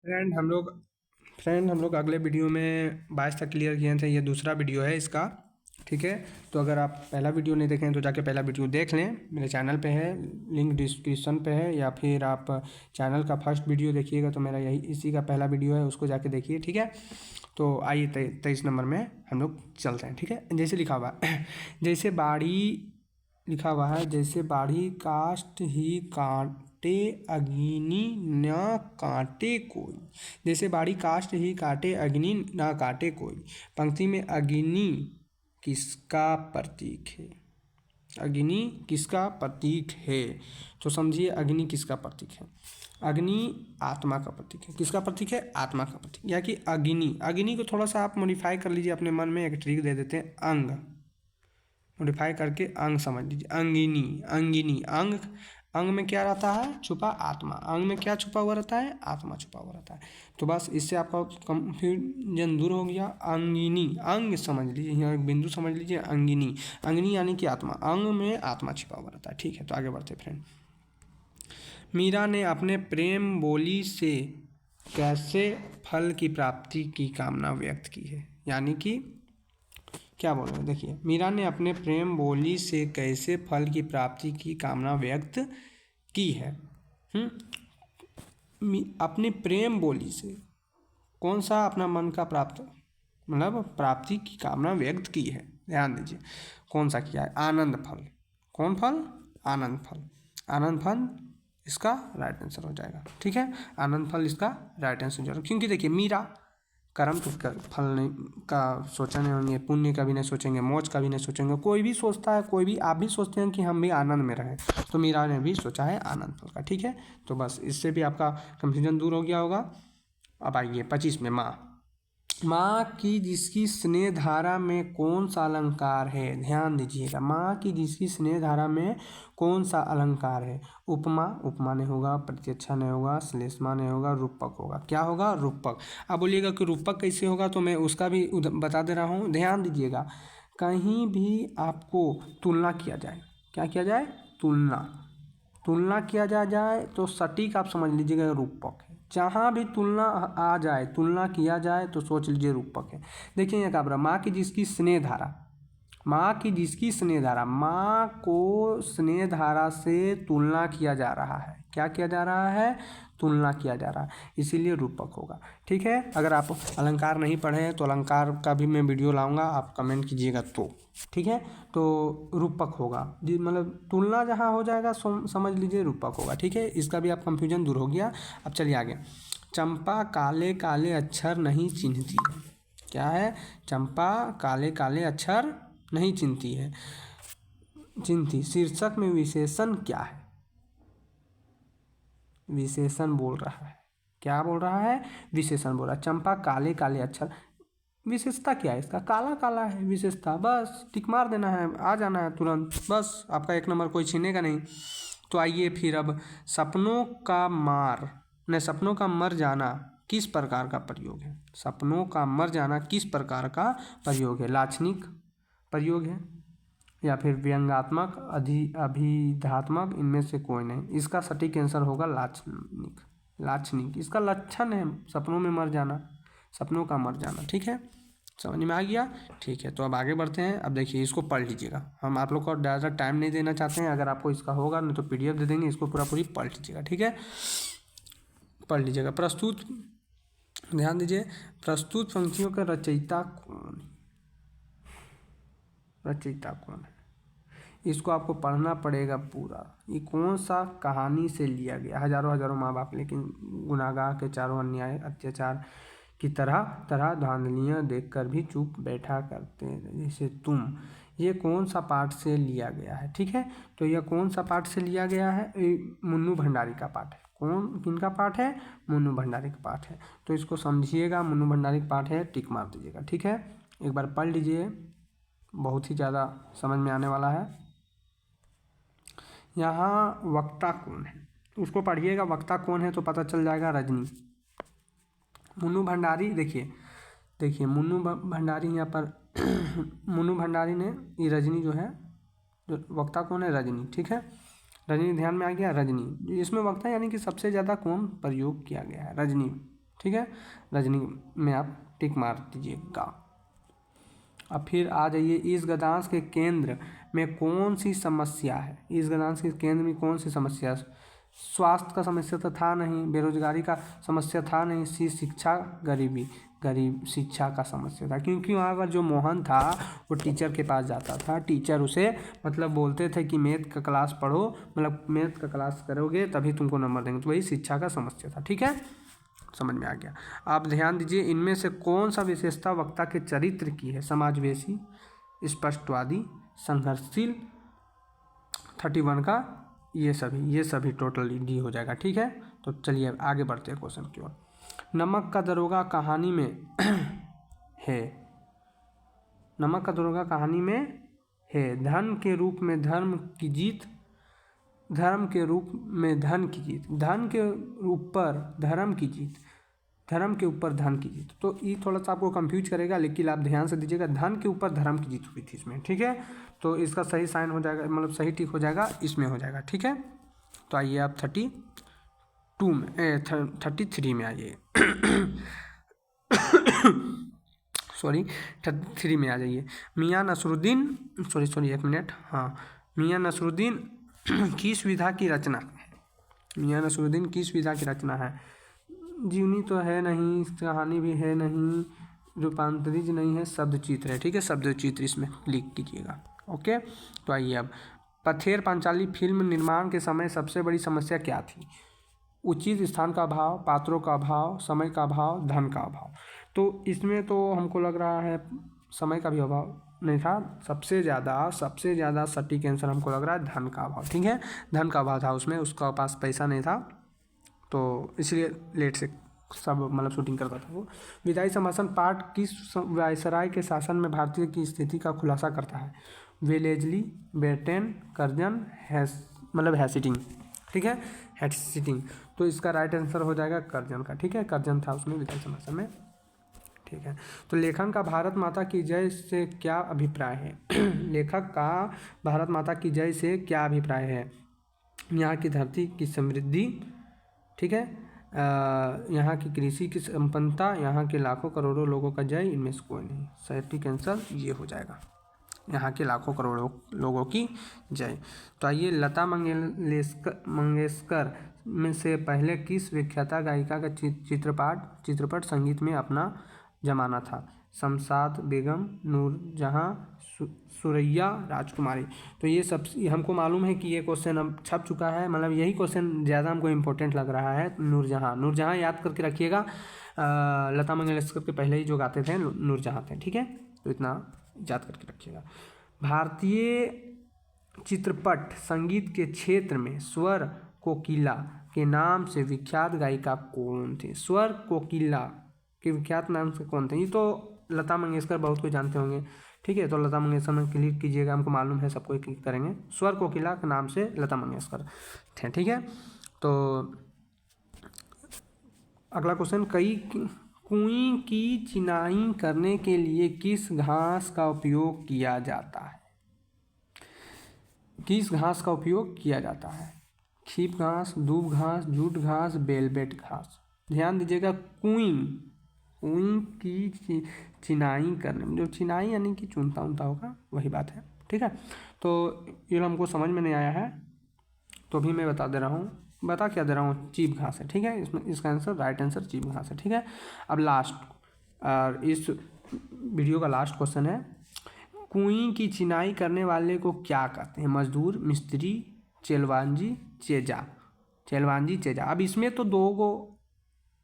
Friend हम लोग अगले वीडियो में 22 तक क्लियर किए थे। ये दूसरा वीडियो है इसका, ठीक है। तो अगर आप पहला वीडियो नहीं देखें तो जाके पहला वीडियो देख लें, मेरे चैनल पे है, लिंक डिस्क्रिप्शन पे है, या फिर आप चैनल का फर्स्ट वीडियो देखिएगा तो मेरा यही इसी का पहला वीडियो है, उसको जाके देखिए, ठीक है। तो आइए 23 नंबर में हम लोग चलते हैं, ठीक है। जैसे लिखा हुआ जैसे बाड़ी लिखा हुआ है, जैसे बाड़ी काष्ठ ही काटे अग्नि न काटे कोई। जैसे बाड़ी काष्ठ ही काटे अग्नि न काटे कोई। पंक्ति में अग्नि किसका प्रतीक है? अग्नि किसका प्रतीक है? तो समझिए अग्नि किसका प्रतीक है। अग्नि आत्मा का प्रतीक है। किसका प्रतीक है? आत्मा का प्रतीक। या कि अग्नि, अग्नि को थोड़ा सा आप मॉडिफाई कर लीजिए अपने मन में, एक ट्रिक दे देते हैं, अंग मॉडिफाई करके अंग समझ लीजिए। अंगिनी, अंगिनी, अंग, अंग में क्या रहता है? छुपा आत्मा। अंग में क्या छुपा हुआ रहता है? आत्मा छुपा हुआ रहता है। तो बस इससे आपका कंफ्यूजन दूर हो गया। अंगिनी, अंग समझ लीजिए, यहाँ एक बिंदु समझ लीजिए, अंगिनी, अंगिनी यानी कि आत्मा, अंग में आत्मा छिपा हुआ रहता है, ठीक है। तो आगे बढ़ते फ्रेंड। मीरा ने अपने प्रेम बोली से कैसे फल की प्राप्ति की कामना व्यक्त की है? यानी कि क्या बोल रहे हैं, देखिए, मीरा ने अपने प्रेम बोली से कैसे फल की प्राप्ति की कामना व्यक्त की है। अपने प्रेम बोली से कौन सा अपना मन का मतलब प्राप्ति की कामना व्यक्त की है। ध्यान दीजिए कौन सा किया है? आनंद फल। कौन फल? आनंद फल। आनंद फल इसका राइट आंसर हो जाएगा, ठीक है। आनंद फल इसका राइट आंसर हो जाएगा, क्योंकि देखिए मीरा कर्म तो फल नहीं का सोचा नहीं होंगे, पुण्य का भी नहीं सोचेंगे, मोक्ष का भी नहीं सोचेंगे। कोई भी सोचता है, कोई भी, आप भी सोचते हैं कि हम भी आनंद में रहें, तो मीरा ने भी सोचा है आनंद फल का, ठीक है। तो बस इससे भी आपका कंफ्यूजन दूर हो गया होगा। अब आइए 25 में, माँ। माँ की जिसकी स्नेह धारा में कौन सा अलंकार है? ध्यान दीजिएगा, माँ की जिसकी स्नेह धारा में कौन सा अलंकार है? उपमा, उपमा नहीं होगा, प्रत्यक्षा नहीं होगा, श्लेषमा नहीं होगा, रूपक होगा। क्या होगा? रूपक। अब बोलिएगा कि रूपक कैसे होगा, तो मैं उसका भी बता दे रहा हूँ, ध्यान दीजिएगा। कहीं भी आपको तुलना किया जाए, क्या किया जाए? तुलना, तुलना किया जाए तो सटीक आप समझ लीजिएगा रूपक है। जहाँ भी तुलना आ जाए, तुलना किया जाए तो सोच लीजिए रूपक है। देखिए यहाँ का माँ की जिसकी स्नेह धारा, माँ की जिसकी स्नेह धारा, माँ को स्नेह धारा से तुलना किया जा रहा है। क्या किया जा रहा है? तुलना किया जा रहा है, इसीलिए रूपक होगा, ठीक है। अगर आप अलंकार नहीं पढ़े हैं तो अलंकार का भी मैं वीडियो लाऊंगा, आप कमेंट कीजिएगा तो, ठीक है। तो रूपक होगा जी, मतलब तुलना जहाँ हो जाएगा समझ लीजिए रूपक होगा, ठीक है। इसका भी आप कंफ्यूजन दूर हो गया। अब चलिए आगे। चंपा काले काले अक्षर नहीं चिन्हती है। क्या है? चंपा काले काले अक्षर नहीं चिन्हती है, चिन्हती। शीर्षक में विशेषण क्या है? विशेषण बोल रहा है। क्या बोल रहा है? विशेषण बोल रहा है। चंपा काले काले अक्षर, विशेषता क्या है इसका? काला काला है विशेषता, बस टिक मार देना है, आ जाना है तुरंत, बस आपका 1 नंबर कोई छीनेगा नहीं। तो आइए फिर अब, सपनों का मार न सपनों का मर जाना किस प्रकार का प्रयोग है? सपनों का मर जाना किस प्रकार का प्रयोग है? लाक्षणिक प्रयोग है या फिर व्यंग्यात्मक, अभिधात्मक, इनमें से कोई नहीं। इसका सटीक आंसर होगा लाक्षणिक। लाक्षणिक इसका लक्षण है, सपनों में मर जाना, सपनों का मर जाना, ठीक है। समझ में आ गया? ठीक है, तो अब आगे बढ़ते हैं। अब देखिए इसको पढ़ लीजिएगा, हम आप लोग को ज़्यादा टाइम नहीं देना चाहते हैं। अगर आपको इसका होगा नहीं तो PDF दे देंगे, इसको पूरी पढ़ लीजिएगा, ठीक है। पढ़ लीजिएगा। प्रस्तुत, ध्यान दीजिए, प्रस्तुत पंक्तियों का रचयिता कौन? रचयिता कौन है? इसको आपको पढ़ना पड़ेगा पूरा। ये कौन सा कहानी से लिया गया? हजारों हजारों माँ बाप, लेकिन गुनाहगार के चारों अन्याय अत्याचार की तरह तरह धांधलियाँ देखकर भी चुप बैठा करते हैं जैसे तुम। ये कौन सा पाठ से लिया गया है? ठीक है, तो यह कौन सा पाठ से लिया गया है? मुन्नू भंडारी का पाठ है। कौन, किनका पाठ है? मुन्नू भंडारी का पाठ है। तो इसको समझिएगा, मुन्नू भंडारी का पाठ है, टिक मार दीजिएगा, ठीक है। एक बार पढ़ लीजिए, बहुत ही ज़्यादा समझ में आने वाला है। यहाँ वक्ता कौन है उसको पढ़िएगा, वक्ता कौन है तो पता चल जाएगा, रजनी। मुन्नू भंडारी, देखिए मुन्नू भंडारी यहाँ पर मुन्नू भंडारी ने ये रजनी जो है, जो वक्ता कौन है? रजनी, ठीक है। रजनी ध्यान में आ गया, रजनी। इसमें वक्ता यानी कि सबसे ज़्यादा कौन प्रयोग किया गया है? रजनी, ठीक है, रजनी में आप टिक मार दीजिएगा। अब फिर आ जाइए, इस गद्यांश के केंद्र में कौन सी समस्या है? इस गद्यांश के केंद्र में कौन सी समस्या? स्वास्थ्य का समस्या तो था नहीं, बेरोजगारी का समस्या था नहीं, शिक्षा गरीबी शिक्षा का समस्या था, क्योंकि वहाँ पर जो मोहन था वो टीचर के पास जाता था, टीचर उसे मतलब बोलते थे कि मैथ का क्लास पढ़ो, मतलब मैथ का क्लास करोगे तभी तुमको नंबर देंगे, तो वही शिक्षा का समस्या था। ठीक है, समझ में आ गया। आप ध्यान दीजिए, इनमें से कौन सा विशेषता वक्ता के चरित्र की है? समाजवेशी, स्पष्टवादी, संघर्षशील, 31 का ये सभी टोटल डी हो जाएगा। ठीक है, तो चलिए आगे बढ़ते हैं क्वेश्चन की ओर। नमक का दरोगा कहानी में है, नमक का दरोगा कहानी में है, धन के रूप में धर्म की जीत, धर्म के रूप में धन की जीत, धन के ऊपर धर्म की जीत, धर्म के ऊपर धन की जीत। तो ये थोड़ा सा आपको कंफ्यूज करेगा, लेकिन आप ध्यान से दीजिएगा, धन के ऊपर धर्म की जीत हुई थी इसमें। ठीक है, तो इसका सही साइन हो जाएगा, मतलब सही टिक हो जाएगा, इसमें हो जाएगा। ठीक है, तो आइए आप 33 में आइए सॉरी 33 में आ जाइए। मियाँ नसरुद्दीन एक मिनट, हाँ, मियाँ नसरुद्दीन किस विधा की रचना है? मियाँ नसरुद्दीन किस विधा की रचना है? जीवनी तो है नहीं, कहानी भी है नहीं, रूपांतरित नहीं है, शब्द चित्र है। ठीक है, शब्द चित्र इसमें क्लिक कीजिएगा। ओके, तो आइए अब, पथेर पांचाली फिल्म निर्माण के समय सबसे बड़ी समस्या क्या थी? उचित स्थान का अभाव, पात्रों का अभाव, समय का अभाव, धन का अभाव। तो इसमें तो हमको लग रहा है समय का भी अभाव नहीं था, सबसे ज़्यादा सटीक आंसर हमको लग रहा है धन का अभाव। ठीक है, धन का अभाव था उसमें, उसका पास पैसा नहीं था, तो इसलिए लेट से सब मतलब शूटिंग करता था वो। विदाई संभाषण पाठ किस वायसराय के शासन में भारतीय की स्थिति का खुलासा करता है? वेलेजली, बेटेन, कर्जन, हैसिटिंग। ठीक है, हैसिटिंग, तो इसका राइट आंसर हो जाएगा कर्जन का। ठीक है, कर्जन था उसमें विदाई संभाषण में। ठीक है, तो लेखन का भारत माता की जय से क्या अभिप्राय है? लेखक का भारत माता की जय से क्या अभिप्राय है? यहाँ की धरती की समृद्धि, ठीक है, यहाँ की कृषि की संपन्नता, यहाँ के लाखों करोड़ों लोगों का जय, इनमें से कोई नहीं। सटीक आंसर ये हो जाएगा, यहाँ के लाखों करोड़ों लोगों की जय। तो आइए, लता मंगेशकर में से पहले किस विख्याता गायिका का चित्रपट संगीत में अपना जमाना था? शमशाद बेगम, नूरजहां, सुरैया, राजकुमारी। तो ये सब हमको मालूम है कि ये क्वेश्चन अब छप चुका है, मतलब यही क्वेश्चन ज़्यादा हमको इम्पोर्टेंट लग रहा है। नूरजहां याद करके रखिएगा, लता मंगेशकर के पहले ही जो गाते थे नूरजहां थे। ठीक है, तो इतना याद करके रखिएगा। भारतीय चित्रपट संगीत के क्षेत्र में स्वर कोकिला के नाम से विख्यात गायिका कौन थी? स्वर कोकिला के विख्यात नाम से कौन थे? ये तो लता मंगेशकर बहुत कोई जानते होंगे। ठीक है, तो लता मंगेशकर में क्लिक कीजिएगा, हमको मालूम है, सबको क्लिक करेंगे। स्वर कोकिला के नाम से लता मंगेशकर थे। ठीक है, तो अगला क्वेश्चन, कुई की चिनाई करने के लिए किस घास का उपयोग किया जाता है? किस घास का उपयोग किया जाता है? खीप घास, दूब घास, जूट घास, वेलवेट घास। ध्यान दीजिएगा, कुई की चिनाई करने में, जो चिनाई यानी कि चुनता उनता होगा, वही बात है। ठीक है, तो ये हमको समझ में नहीं आया है, तो भी मैं बता क्या दे रहा हूँ, चीप घास है। ठीक है, इसमें इसका आंसर, राइट आंसर चीप घास है। ठीक है, अब लास्ट, इस वीडियो का लास्ट क्वेश्चन है, कुई की चिनाई करने वाले को क्या कहते हैं? मजदूर, मिस्त्री, चेलवांजी, चेजा। अब इसमें तो दो को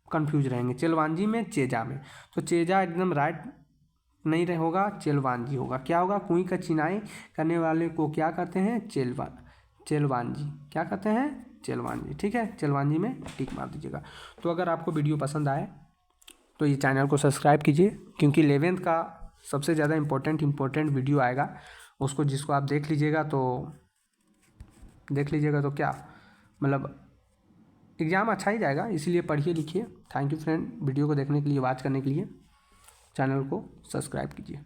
कंफ्यूज रहेंगे, चेलवांजी में, चेजा में। तो चेजा एकदम राइट नहीं होगा, चेलवांजी होगा। क्या होगा? कुई का चिनाई करने वाले को क्या कहते हैं? चेलवांजी। क्या कहते हैं? चेलवांजी। ठीक है, चेलवांजी में टिक मार दीजिएगा। तो अगर आपको वीडियो पसंद आए तो ये चैनल को सब्सक्राइब कीजिए, क्योंकि 11th का सबसे ज़्यादा इम्पोर्टेंट वीडियो आएगा, उसको जिसको आप देख लीजिएगा तो क्या मतलब एग्ज़ाम अच्छा ही जाएगा, इसीलिए पढ़िए लिखिए। थैंक यू फ्रेंड, वीडियो को देखने के लिए, वॉच करने के लिए। चैनल को सब्सक्राइब कीजिए।